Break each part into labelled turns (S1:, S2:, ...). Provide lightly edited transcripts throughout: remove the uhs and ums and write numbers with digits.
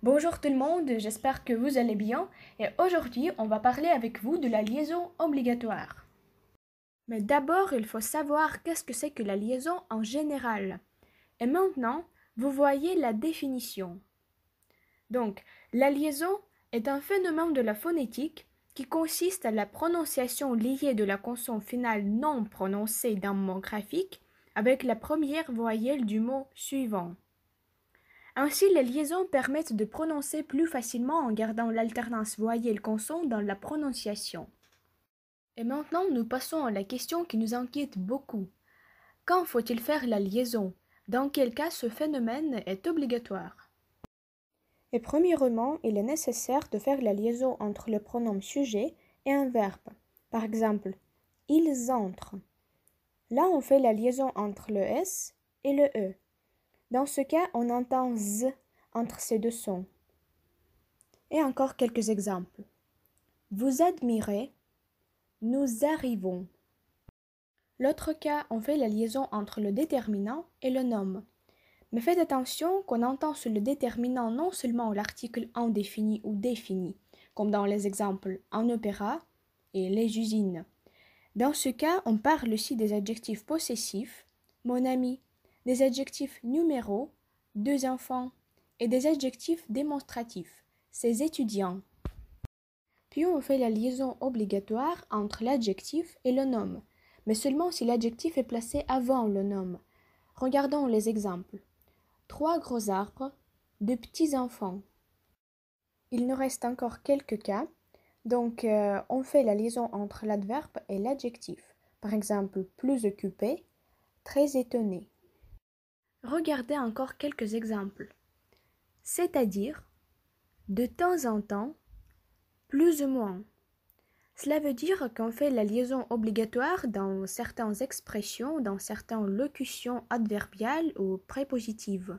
S1: Bonjour tout le monde, j'espère que vous allez bien et aujourd'hui on va parler avec vous de la liaison obligatoire. Mais d'abord il faut savoir qu'est-ce que c'est que la liaison en général. Et maintenant, vous voyez la définition. Donc, la liaison est un phénomène de la phonétique qui consiste à la prononciation liée de la consonne finale non prononcée d'un mot graphique avec la première voyelle du mot suivant. Ainsi, les liaisons permettent de prononcer plus facilement en gardant l'alternance voyelle-consonne dans la prononciation. Et maintenant, nous passons à la question qui nous inquiète beaucoup. Quand faut-il faire la liaison? Dans quel cas ce phénomène est obligatoire? Et premièrement, il est nécessaire de faire la liaison entre le pronom sujet et un verbe. Par exemple, ils entrent. Là, on fait la liaison entre le S et le E. Dans ce cas, on entend Z entre ces deux sons. Et encore quelques exemples. Vous admirez, nous arrivons. L'autre cas, on fait la liaison entre le déterminant et le nom. Mais faites attention qu'on entend sur le déterminant non seulement l'article indéfini ou défini, comme dans les exemples en opéra et les usines. Dans ce cas, on parle aussi des adjectifs possessifs, mon ami, des adjectifs numéros, deux enfants, et des adjectifs démonstratifs, ces étudiants. Puis on fait la liaison obligatoire entre l'adjectif et le nom, mais seulement si l'adjectif est placé avant le nom. Regardons les exemples. 3 gros arbres, 2 petits enfants. Il nous reste encore quelques cas, donc on fait la liaison entre l'adverbe et l'adjectif. Par exemple, plus occupé, très étonné. Regardez encore quelques exemples. C'est-à-dire, de temps en temps, plus ou moins. Cela veut dire qu'on fait la liaison obligatoire dans certaines expressions, dans certaines locutions adverbiales ou prépositives.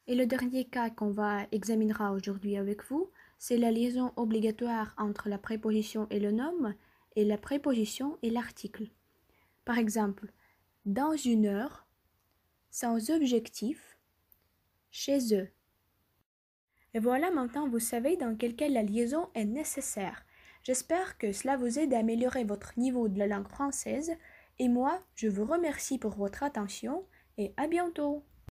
S1: Et le dernier cas qu'on examinera aujourd'hui avec vous, c'est la liaison obligatoire entre la préposition et le nom et la préposition et l'article. Par exemple, dans une heure, sans objectif, chez eux. Et voilà, maintenant vous savez dans quel cas la liaison est nécessaire. J'espère que cela vous aide à améliorer votre niveau de la langue française et moi, je vous remercie pour votre attention et à bientôt.